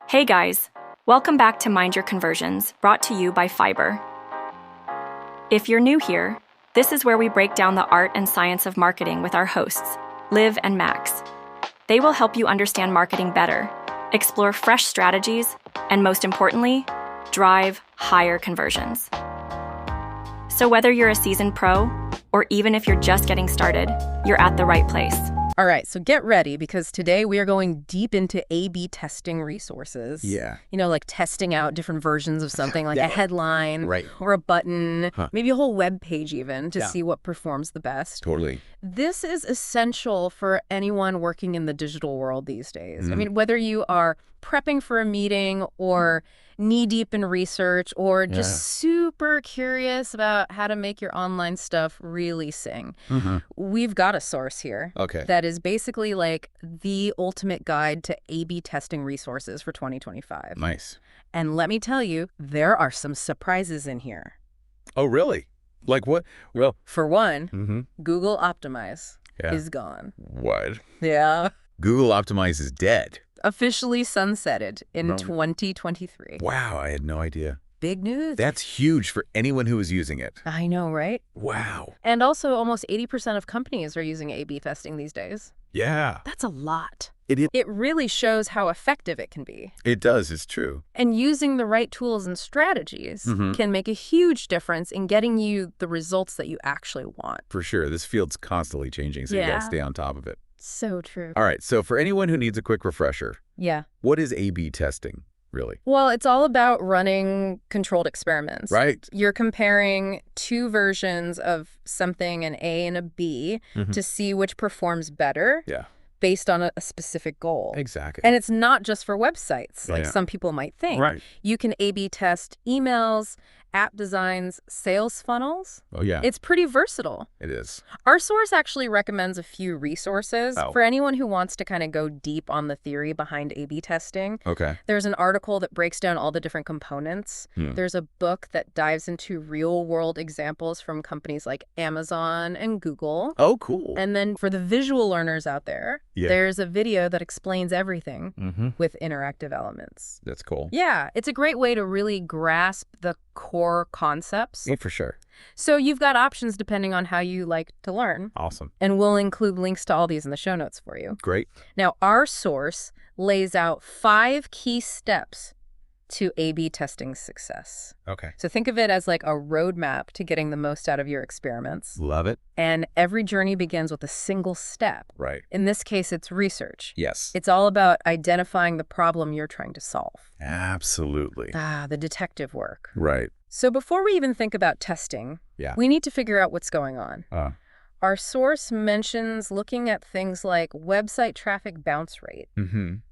Hey guys, welcome back to Mind Your Conversions, brought to you by Fiverr. If you're new here, this is where we break down the art and science of marketing with our hosts, Liv and Max. They will help you understand marketing better, explore fresh strategies, and most importantly, drive higher conversions. So whether you're a seasoned pro, or even if you're just getting started, you're at the right place. All right, so get ready because today we are going deep into A/B testing resources. Yeah. You know, like testing out different versions of something like a headline Right. or a button, maybe a whole web page even to see what performs the best. Totally. This is essential for anyone working in the digital world these days. I mean, whether you are prepping for a meeting or knee-deep in research or just super curious about how to make your online stuff really sing. We've got a source here that is basically like the ultimate guide to A/B testing resources for 2025. Nice. And let me tell you, there are some surprises in here. Oh, really? Like what? Well, For one, Google Optimize is gone. what? Yeah. Google Optimize is dead. Officially sunsetted in 2023. Wow, I had no idea. Big news. That's huge for anyone who is using it. I know, right? Wow. And also, almost 80% of companies are using A/B testing these days. Yeah. That's a lot. It really shows how effective it can be. does. It's true. And using the right tools and strategies can make a huge difference in getting you the results that you actually want. For sure. This field's constantly changing, so you got to stay on top of it. So true. All right. So for anyone who needs a quick refresher, Yeah. what is A/B testing, really? Well, it's all about running controlled experiments. Right. You're comparing two versions of something, an A and a B, to see which performs better Yeah. based on a specific goal. Exactly. And it's not just for websites, like Yeah. some people might think. Right. You can A/B test emails, app designs, sales funnels. Oh, yeah. It's pretty versatile. It is. Our source actually recommends a few resources Oh. for anyone who wants to kind of go deep on the theory behind A/B testing. Okay. There's an article that breaks down all the different components. There's a book that dives into real-world examples from companies like Amazon and Google. Oh, cool. And then for the visual learners out there, there's a video that explains everything with interactive elements. That's cool. Yeah, it's a great way to really grasp the core concepts. Yeah, for sure. So you've got options depending on how you like to learn. Awesome. And we'll include links to all these in the show notes for you. Great. Now, our source lays out 5 key steps to A/B testing success. Okay. So think of it as like a roadmap to getting the most out of your experiments. Love it. And every journey begins with a single step. Right. In this case, it's research. Yes. It's all about identifying the problem you're trying to solve. Absolutely. The detective work. Right. So before we even think about testing, we need to figure out what's going on. Our source mentions looking at things like website traffic bounce rate,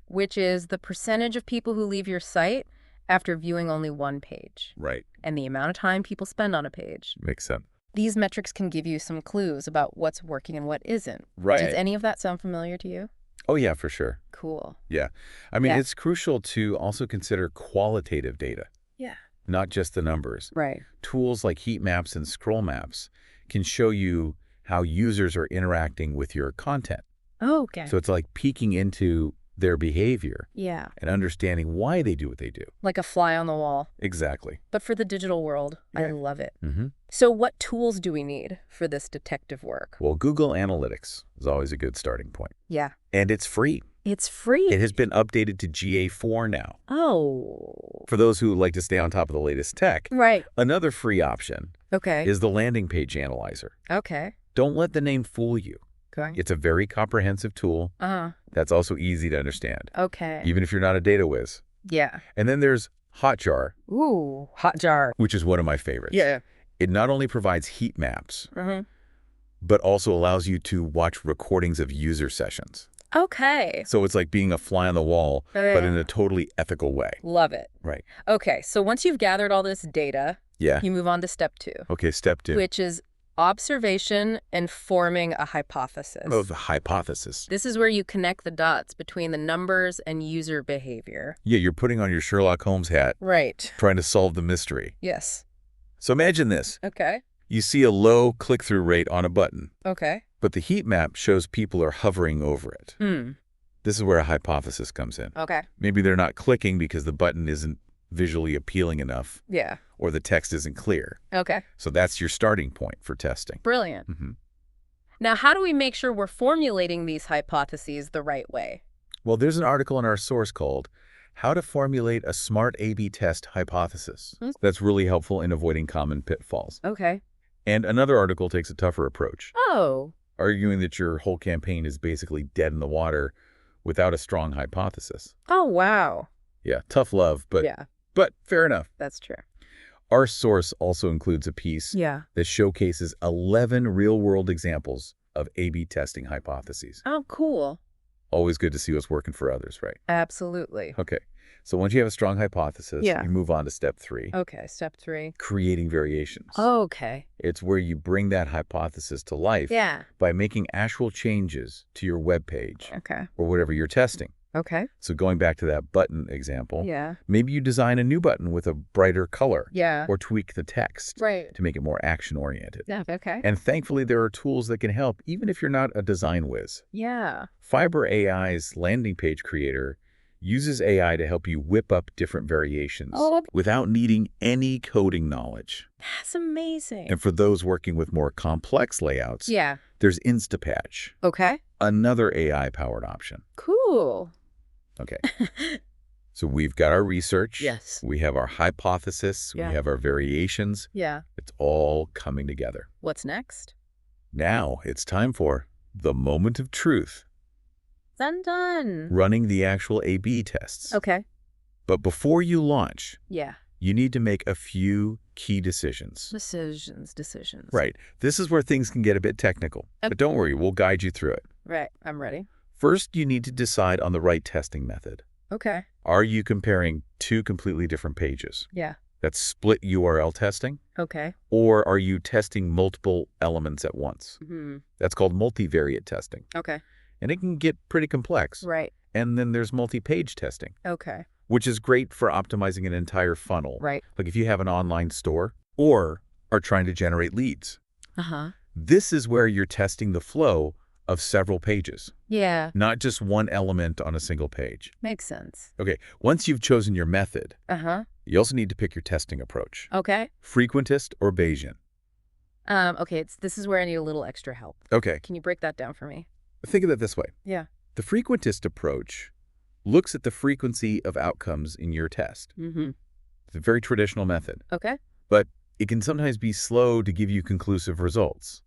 which is the percentage of people who leave your site after viewing only one page, Right. and the amount of time people spend on a page. Makes sense. These metrics can give you some clues about what's working and what isn't. Right. Does any of that sound familiar to you? Oh, yeah, for sure. Cool. Yeah. I mean, it's crucial to also consider qualitative data, Yeah. not just the numbers. Right. Tools like heat maps and scroll maps can show you how users are interacting with your content. Oh, okay. So it's like peeking into their behavior Yeah. and understanding why they do what they do. Like a fly on the wall. Exactly. But for the digital world, I love it. Mm-hmm. So what tools do we need for this detective work? Well, Google Analytics is always a good starting point. Yeah. And it's free. It's free. It has been updated to GA4 now. Oh. For those who like to stay on top of the latest tech, Right. another free option Okay. is the landing page analyzer. Okay. Don't let the name fool you. Okay. It's a very comprehensive tool that's also easy to understand, Okay. even if you're not a data whiz. Yeah. And then there's Hotjar, Ooh, Hotjar. which is one of my favorites. Yeah. It not only provides heat maps, but also allows you to watch recordings of user sessions. Okay. So it's like being a fly on the wall, but in a totally ethical way. Love it. Right. Okay, so once you've gathered all this data, Yeah. you move on to step 2, Okay, step 2. which is observation and forming a hypothesis. Oh, the hypothesis. This is where you connect the dots between the numbers and user behavior. Yeah, you're putting on your Sherlock Holmes hat, Right. trying to solve the mystery. Yes. So imagine this. Okay. You see a low click-through rate on a button, Okay. but the heat map shows people are hovering over it. This is where a hypothesis comes in. Okay. Maybe they're not clicking because the button isn't visually appealing enough. Yeah. Or the text isn't clear. Okay. So that's your starting point for testing. Brilliant. Now, how do we make sure we're formulating these hypotheses the right way? Well, there's an article in our source called How to Formulate a Smart A/B Test Hypothesis. That's really helpful in avoiding common pitfalls. Okay. And another article takes a tougher approach, Oh. arguing that your whole campaign is basically dead in the water without a strong hypothesis. Oh, wow. Yeah, tough love, but Yeah, fair enough. that's true. Our source also includes a piece Yeah. that showcases 11 real-world examples of A/B testing hypotheses. Oh, cool. Always good to see what's working for others, right? Absolutely. Okay, so once you have a strong hypothesis, Yeah. you move on to step 3, Okay, step 3. creating variations. Okay. It's where you bring that hypothesis to life Yeah. by making actual changes to your web page Okay. or whatever you're testing. Okay. So going back to that button example, Yeah. maybe you design a new button with a brighter color Yeah. or tweak the text Right. to make it more action-oriented. Yeah, okay. And thankfully, there are tools that can help even if you're not a design whiz. Yeah. Fiber AI's landing page creator uses AI to help you whip up different variations without needing any coding knowledge. That's amazing. And for those working with more complex layouts, Yeah. there's Instapatch, Okay. another AI-powered option. Cool. Okay. So we've got our research. Yes. We have our hypothesis. Yeah. We have our variations. Yeah. It's all coming together. What's next? Now it's time for the moment of truth, Done. running the actual A/B tests. Okay. But before you launch, Yeah. you need to make a few key decisions. Decisions. Right. This is where things can get a bit technical. But don't worry, we'll guide you through it. Right. I'm ready. First, you need to decide on the right testing method. Okay. Are you comparing two completely different pages? Yeah. That's split URL testing? Okay. Or are you testing multiple elements at once? That's called multivariate testing. Okay. And it can get pretty complex. Right. And then there's multi-page testing, Okay. which is great for optimizing an entire funnel. Right. Like if you have an online store or are trying to generate leads. Uh-huh. This is where you're testing the flow of several pages, Yeah. not just one element on a single page. Makes sense. Okay, once you've chosen your method, Uh-huh. you also need to pick your testing approach. Okay. Frequentist or Bayesian? Okay, this is where I need a little extra help. Okay, Can you break that down for me? think of it this way. Yeah. The frequentist approach looks at the frequency of outcomes in your test. It's a very traditional method, Okay. but it can sometimes be slow to give you conclusive results.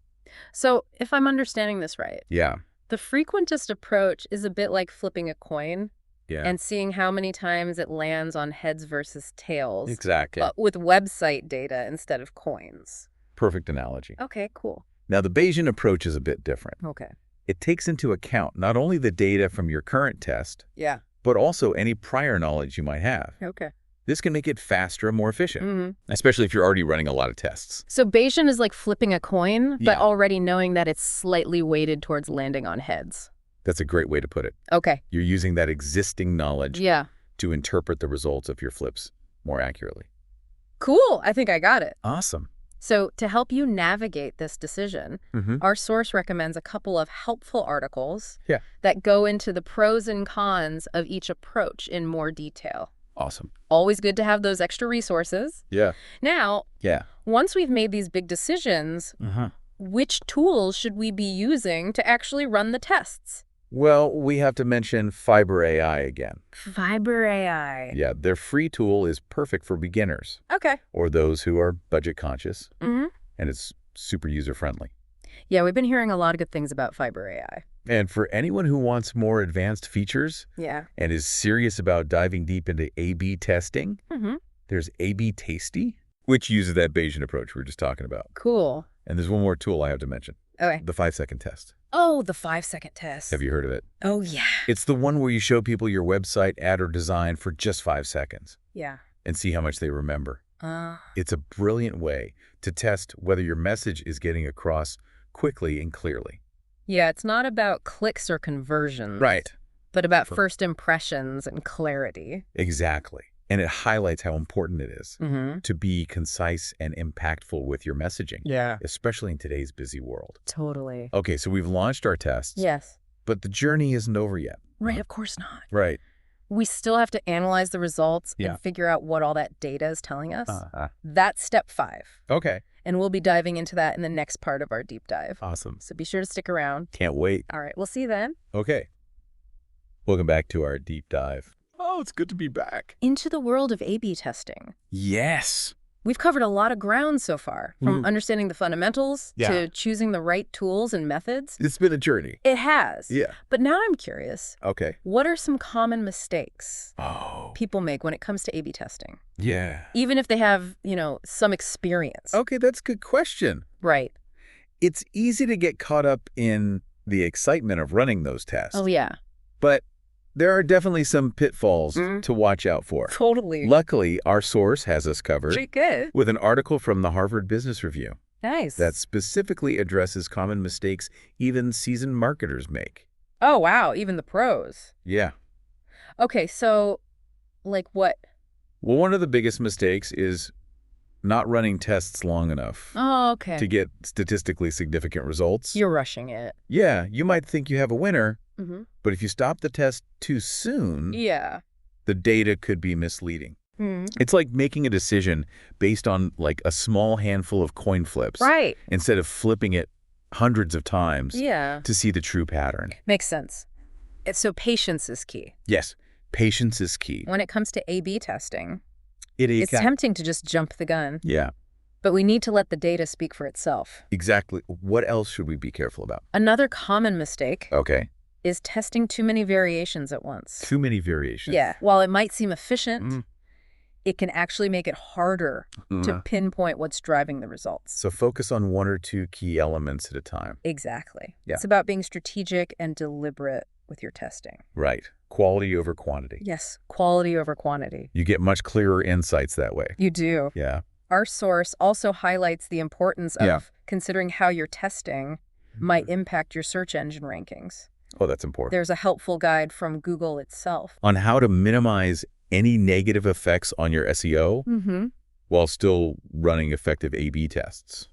So, if I'm understanding this right, Yeah. the frequentist approach is a bit like flipping a coin Yeah. and seeing how many times it lands on heads versus tails. Exactly. But with website data instead of coins. Perfect analogy. Okay, cool. Now, the Bayesian approach is a bit different. Okay. It takes into account not only the data from your current test, Yeah. but also any prior knowledge you might have. Okay. This can make it faster and more efficient, especially if you're already running a lot of tests. So Bayesian is like flipping a coin, but Yeah. already knowing that it's slightly weighted towards landing on heads. That's a great way to put it. Okay. You're using that existing knowledge Yeah. to interpret the results of your flips more accurately. Cool. I think I got it. Awesome. So to help you navigate this decision, our source recommends a couple of helpful articles that go into the pros and cons of each approach in more detail. Awesome. Always good to have those extra resources. Yeah. Now, once we've made these big decisions, which tools should we be using to actually run the tests? Well, we have to mention Fiber AI again. Fiber AI. Yeah, their free tool is perfect for beginners Okay. or those who are budget conscious, and it's super user-friendly. Yeah, we've been hearing a lot of good things about Fiber AI. And for anyone who wants more advanced features and is serious about diving deep into A/B testing, there's A/B Tasty, which uses that Bayesian approach we were just talking about. Cool. And there's one more tool I have to mention. Okay. The 5-second test. Oh, the 5-second test. Have you heard of it? Oh, yeah. It's the one where you show people your website, ad, or design for just 5 seconds Yeah. and see how much they remember. It's a brilliant way to test whether your message is getting across quickly and clearly. Yeah, it's not about clicks or conversions. Right. But about first impressions and clarity. Exactly. And it highlights how important it is to be concise and impactful with your messaging. Yeah. Especially in today's busy world. Totally. Okay, so we've launched our tests. Yes. But the journey isn't over yet. Right, of course not. Right. We still have to analyze the results and figure out what all that data is telling us. That's step 5. Okay. And we'll be diving into that in the next part of our deep dive. Awesome. So be sure to stick around. Can't wait. All right, we'll see you then. Okay. Welcome back to our deep dive. Oh, it's good to be back. Into the world of A/B testing. Yes. We've covered a lot of ground so far, from understanding the fundamentals to choosing the right tools and methods. It's been a journey. It has. Yeah. But now I'm curious. Okay. What are some common mistakes people make when it comes to A/B testing? Yeah. Even if they have, some experience. Okay, that's a good question. Right. It's easy to get caught up in the excitement of running those tests. Oh, yeah. But there are definitely some pitfalls to watch out for. Totally. Luckily, our source has us covered Pretty good. with an article from the Harvard Business Review Nice. that specifically addresses common mistakes even seasoned marketers make. Oh, wow. Even the pros. Yeah. Okay, so, like what? Well, one of the biggest mistakes is not running tests long enough Oh, okay. to get statistically significant results. You're rushing it. Yeah, you might think you have a winner, Mm-hmm. but if you stop the test too soon, Yeah. the data could be misleading. Mm. It's like making a decision based on like a small handful of coin flips. Right. Instead of flipping it hundreds of times Yeah. to see the true pattern. Makes sense. So patience is key. Yes, patience is key. When it comes to A/B testing, It's it's tempting to just jump the gun, Yeah, but we need to let the data speak for itself. exactly. What else should we be careful about? Another common mistake Okay. is testing too many variations at once. Too many variations. Yeah. While it might seem efficient, it can actually make it harder to pinpoint what's driving the results. So focus on one or two key elements at a time. Exactly. Yeah. It's about being strategic and deliberate with your testing. Right. Quality over quantity. Yes, quality over quantity. You get much clearer insights that way. You do. Yeah. Our source also highlights the importance of Yeah. considering how your testing might impact your search engine rankings. Oh, that's important. There's a helpful guide from Google itself. On how to minimize any negative effects on your SEO while still running effective A/B tests.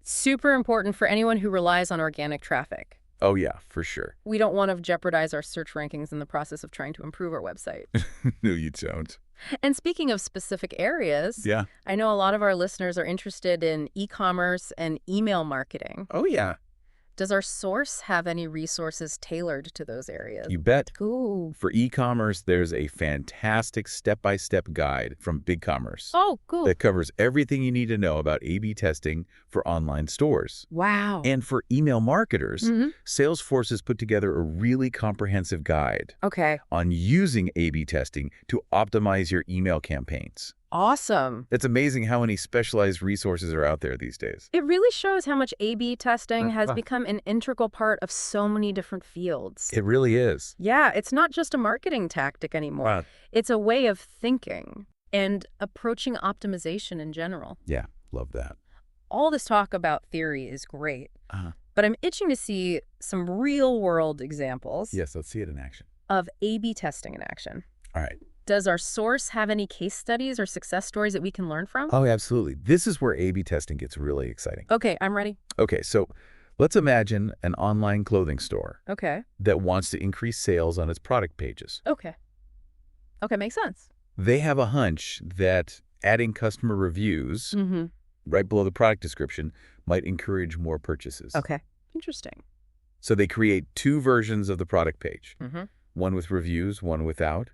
Super important for anyone who relies on organic traffic. Oh, yeah, for sure. We don't want to jeopardize our search rankings in the process of trying to improve our website. No, you don't. And speaking of specific areas, Yeah. I know a lot of our listeners are interested in e-commerce and email marketing. Oh, yeah. Does our source have any resources tailored to those areas? You bet. Ooh. For e-commerce, there's a fantastic step-by-step guide from BigCommerce Oh, cool. that covers everything you need to know about A/B testing for online stores. Wow. And for email marketers, Salesforce has put together a really comprehensive guide Okay. on using A/B testing to optimize your email campaigns. Awesome. It's amazing how many specialized resources are out there these days. It really shows how much A/B testing has become an integral part of so many different fields. It really is. Yeah, it's not just a marketing tactic anymore. Wow. It's a way of thinking and approaching optimization in general. Yeah, love that. All this talk about theory is great, but I'm itching to see some real-world examples Yes, let's see it in action. of A/B testing in action. All right. Does our source have any case studies or success stories that we can learn from? Oh, absolutely. This is where A/B testing gets really exciting. Okay, I'm ready. Okay, so let's imagine an online clothing store Okay. that wants to increase sales on its product pages. Okay. Okay, makes sense. They have a hunch that adding customer reviews right below the product description might encourage more purchases. Okay. Interesting. So they create two versions of the product page, Mm-hmm. one with reviews, one without,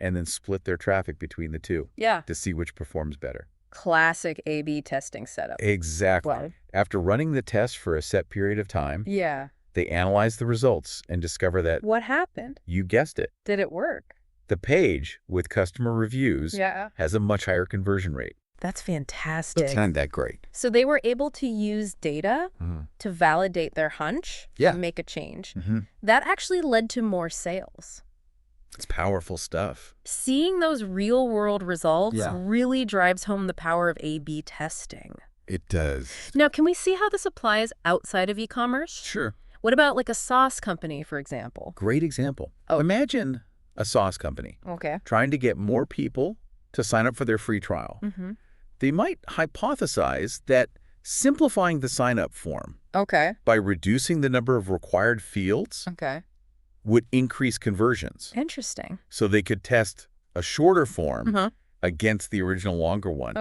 and then split their traffic between the two Yeah. to see which performs better. Classic A/B testing setup. Exactly. Wow. After running the test for a set period of time, Yeah. they analyze the results and discover that, What happened? you guessed it, Did it work? the page with customer reviews Yeah. has a much higher conversion rate. That's fantastic. It's not that great. So they were able to use data to validate their hunch Yeah. and make a change. That actually led to more sales. It's powerful stuff. Seeing those real-world results Yeah. really drives home the power of A/B testing. It does. Now, can we see how this applies outside of e-commerce? Sure. What about like a sauce company, for example? Great example. Oh. Imagine a sauce company Okay. trying to get more people to sign up for their free trial. They might hypothesize that simplifying the sign-up form Okay. by reducing the number of required fields Okay. would increase conversions. Interesting. So they could test a shorter form against the original longer one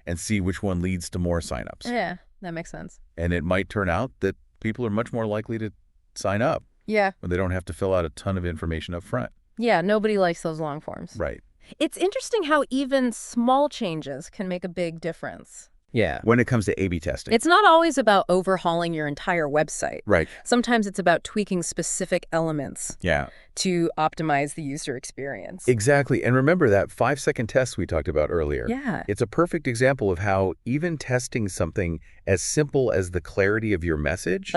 and see which one leads to more signups. Yeah, that makes sense. And it might turn out that people are much more likely to sign up when they don't have to fill out a ton of information up front. Yeah, nobody likes those long forms. Right. It's interesting how even small changes can make a big difference. Yeah. When it comes to A/B testing. It's not always about overhauling your entire website. Right. Sometimes it's about tweaking specific elements to optimize the user experience. Exactly. And remember that 5-second test we talked about earlier. Yeah. It's a perfect example of how even testing something as simple as the clarity of your message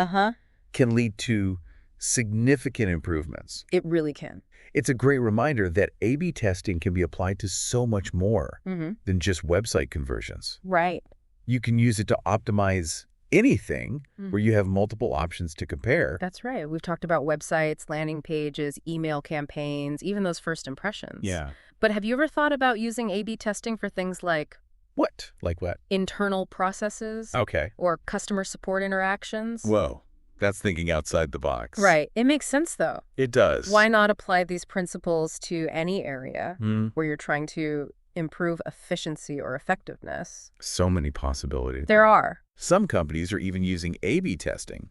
can lead to significant improvements. It really can. It's a great reminder that A/B testing can be applied to so much more than just website conversions. Right. You can use it to optimize anything where you have multiple options to compare. That's right. We've talked about websites, landing pages, email campaigns, even those first impressions. Yeah. But have you ever thought about using A/B testing for things like What? Like what? internal processes? Okay. Or customer support interactions? Whoa. That's thinking outside the box. Right. It makes sense, though. It does. Why not apply these principles to any area where you're trying to improve efficiency or effectiveness? So many possibilities. There are. Some companies are even using A/B testing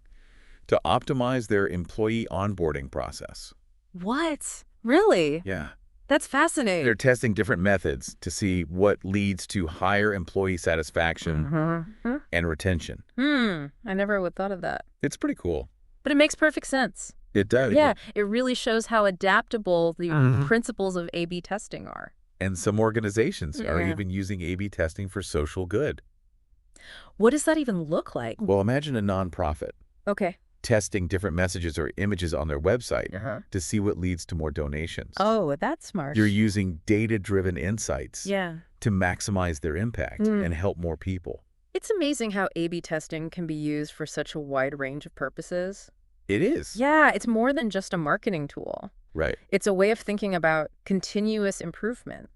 to optimize their employee onboarding process. What? Really? Yeah. That's fascinating. They're testing different methods to see what leads to higher employee satisfaction and retention. I never would have thought of that. It's pretty cool. But it makes perfect sense. It does. Yeah, it really shows how adaptable the principles of A/B testing are. And some organizations are even using A/B testing for social good. What does that even look like? Well, imagine a nonprofit testing different messages or images on their website to see what leads to more donations. Oh, that's smart. You're using data-driven insights to maximize their impact and help more people. It's amazing how A/B testing can be used for such a wide range of purposes. It is. Yeah, it's more than just a marketing tool. Right. It's a way of thinking about continuous improvement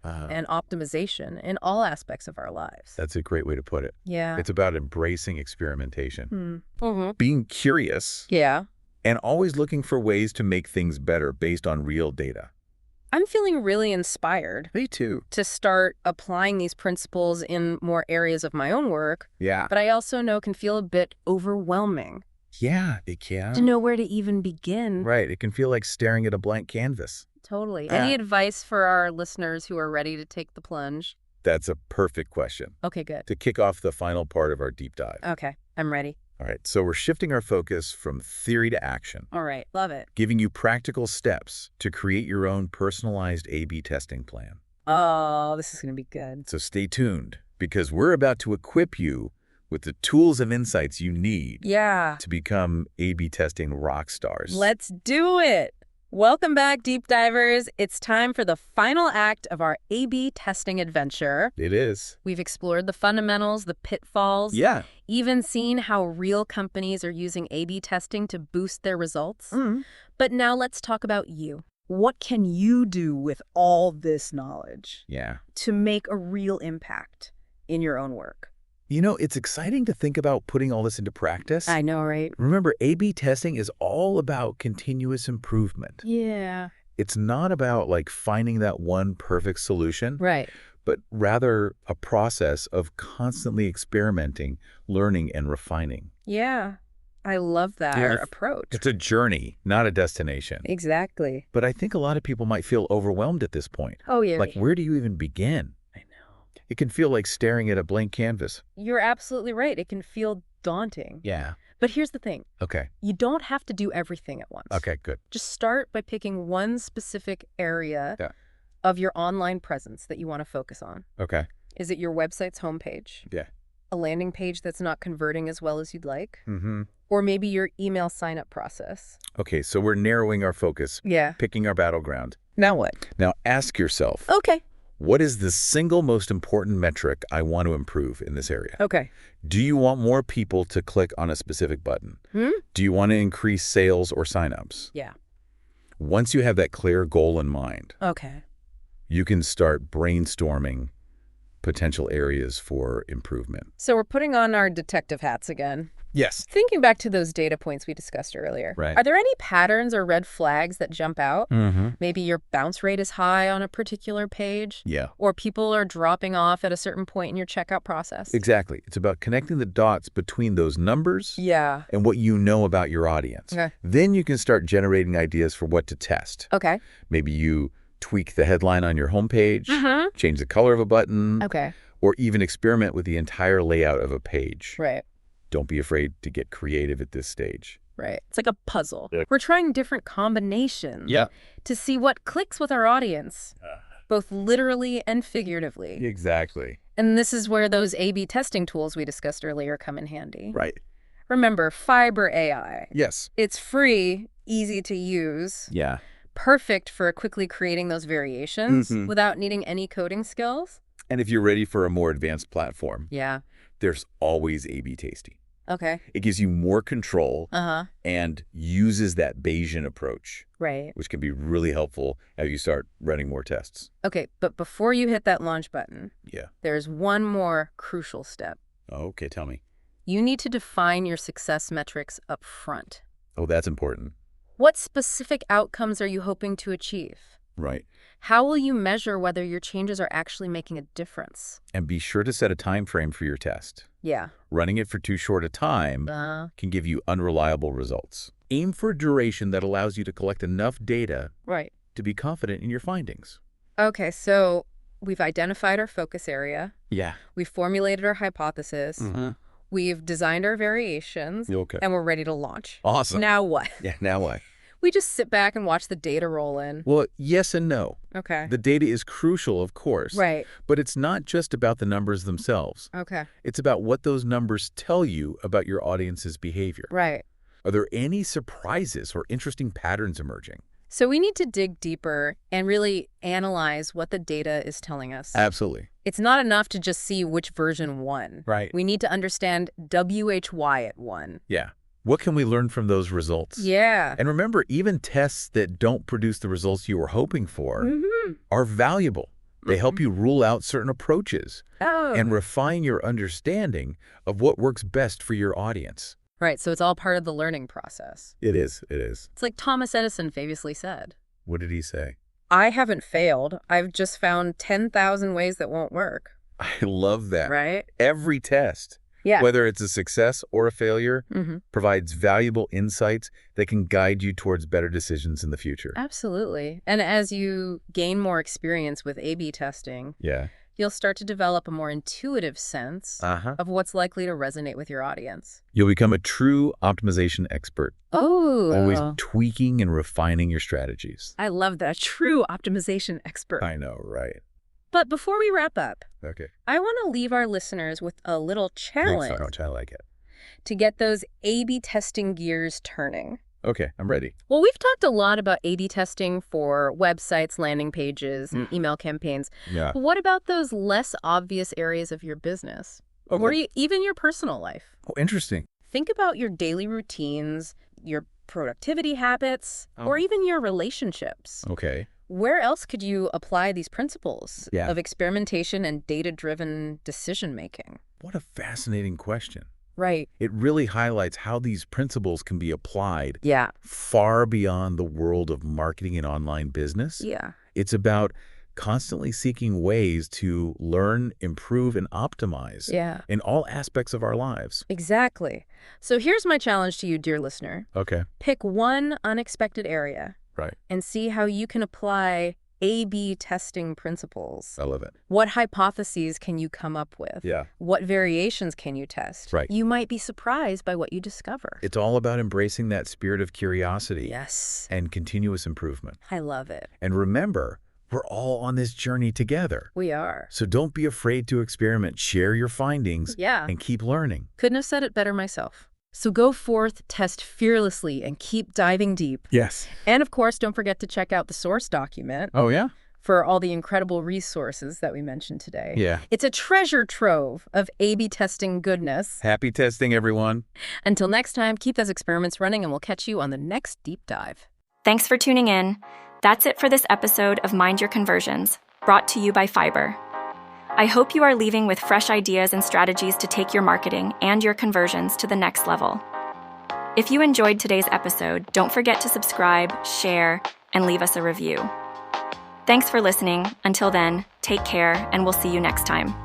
and optimization in all aspects of our lives. That's a great way to put it. Yeah. It's about embracing experimentation, being curious, and always looking for ways to make things better based on real data. I'm feeling really inspired. Me too. To start applying these principles in more areas of my own work. Yeah. But I also know can feel a bit overwhelming. Yeah, it can. To know where to even begin. Right. It can feel like staring at a blank canvas. Totally. Any advice for our listeners who are ready to take the plunge? That's a perfect question. Okay, good. To kick off the final part of our deep dive. Okay, I'm ready. All right, so we're shifting our focus from theory to action. All right, love it. Giving you practical steps to create your own personalized A/B testing plan. Oh, this is going to be good. So stay tuned, because we're about to equip you with the tools and insights you need to become A/B testing rock stars. Let's do it. Welcome back, deep divers. It's time for the final act of our A/B testing adventure. It is. We've explored the fundamentals, the pitfalls, even seen how real companies are using A/B testing to boost their results. But now let's talk about you. What can you do with all this knowledge to make a real impact in your own work? You know, it's exciting to think about putting all this into practice. I know, right? Remember, A/B testing is all about continuous improvement. Yeah. It's not about like finding that one perfect solution. Right. But rather a process of constantly experimenting, learning, and refining. Yeah. I love that approach. It's a journey, not a destination. Exactly. But I think a lot of people might feel overwhelmed at this point. Oh, yeah. Like, where do you even begin? It can feel like staring at a blank canvas. You're absolutely right. It can feel daunting. Yeah. But here's the thing. Okay. You don't have to do everything at once. Okay, good. Just start by picking one specific area of your online presence that you want to focus on. Okay. Is it your website's homepage? Yeah. A landing page that's not converting as well as you'd like? Or maybe your email sign-up process? Okay, so we're narrowing our focus. Yeah. Picking our battleground. Now what? Now ask yourself. Okay. What is the single most important metric I want to improve in this area? Okay. Do you want more people to click on a specific button? Do you want to increase sales or signups? Yeah. Once you have that clear goal in mind, okay, you can start brainstorming potential areas for improvement. So we're putting on our detective hats again. Yes. Thinking back to those data points we discussed earlier, Right. Are there any patterns or red flags that jump out? Mm-hmm. Maybe your bounce rate is high on a particular page? Yeah. Or people are dropping off at a certain point in your checkout process? Exactly. It's about connecting the dots between those numbers and what you know about your audience. Okay. Then you can start generating ideas for what to test. Okay. Maybe you tweak the headline on your homepage, change the color of a button, or even experiment with the entire layout of a page. Right. Don't be afraid to get creative at this stage. Right. It's like a puzzle. Yeah. We're trying different combinations to see what clicks with our audience, both literally and figuratively. Exactly. And this is where those A/B testing tools we discussed earlier come in handy. Right. Remember, Fiber AI. Yes. It's free, easy to use. Yeah. Perfect for quickly creating those variations without needing any coding skills. And if you're ready for a more advanced platform, Yeah. there's always A/B Tasty. Okay. It gives you more control and uses that Bayesian approach, Right. which can be really helpful as you start running more tests. Okay, but before you hit that launch button, Yeah. there's one more crucial step. Okay, tell me. You need to define your success metrics up front. Oh, that's important. What specific outcomes are you hoping to achieve? Right. How will you measure whether your changes are actually making a difference? And be sure to set a time frame for your test. Yeah. Running it for too short a time can give you unreliable results. Aim for a duration that allows you to collect enough data to be confident in your findings. Okay, so we've identified our focus area. Yeah. We've formulated our hypothesis. We've designed our variations. Okay. And we're ready to launch. Awesome. Now what? Yeah, now what? We just sit back and watch the data roll in. Well, yes and no. Okay. The data is crucial, of course. Right. But it's not just about the numbers themselves. Okay. It's about what those numbers tell you about your audience's behavior. Right. Are there any surprises or interesting patterns emerging? So we need to dig deeper and really analyze what the data is telling us. Absolutely. It's not enough to just see which version won. Right. We need to understand WHY it won. Yeah. What can we learn from those results? Yeah. And remember, even tests that don't produce the results you were hoping for are valuable. They help you rule out certain approaches and refine your understanding of what works best for your audience. Right, so it's all part of the learning process. It is. It is. It's like Thomas Edison famously said. What did he say? I haven't failed. I've just found 10,000 ways that won't work. I love that. Right? Every test, whether it's a success or a failure, provides valuable insights that can guide you towards better decisions in the future. Absolutely. And as you gain more experience with A/B testing, you'll start to develop a more intuitive sense of what's likely to resonate with your audience. You'll become a true optimization expert. Oh. Always tweaking and refining your strategies. I love that. A true optimization expert. I know, right? But before we wrap up, I want to leave our listeners with a little challenge. I like it. To get those A/B testing gears turning. Okay, I'm ready. Well, we've talked a lot about A/B testing for websites, landing pages, and email campaigns. Yeah. But what about those less obvious areas of your business? Or even your personal life? Oh, interesting. Think about your daily routines, your productivity habits, or even your relationships. Okay. Where else could you apply these principles Yeah. of experimentation and data-driven decision-making? What a fascinating question. Right. It really highlights how these principles can be applied Yeah. far beyond the world of marketing and online business. Yeah. It's about constantly seeking ways to learn, improve, and optimize in all aspects of our lives. Exactly. So here's my challenge to you, dear listener. Okay. Pick one unexpected area Right. and see how you can apply A/B testing principles. I love it. What hypotheses can you come up with? Yeah. What variations can you test? Right. You might be surprised by what you discover. It's all about embracing that spirit of curiosity. Yes. And continuous improvement. I love it. And remember, we're all on this journey together. We are. So don't be afraid to experiment. Share your findings and keep learning. Couldn't have said it better myself. So go forth, test fearlessly, and keep diving deep. Yes. And of course, don't forget to check out the source document. Oh, yeah? For all the incredible resources that we mentioned today. Yeah. It's a treasure trove of A/B testing goodness. Happy testing, everyone. Until next time, keep those experiments running, and we'll catch you on the next deep dive. Thanks for tuning in. That's it for this episode of Mind Your Conversions, brought to you by Fiber. I hope you are leaving with fresh ideas and strategies to take your marketing and your conversions to the next level. If you enjoyed today's episode, don't forget to subscribe, share, and leave us a review. Thanks for listening. Until then, take care, and we'll see you next time.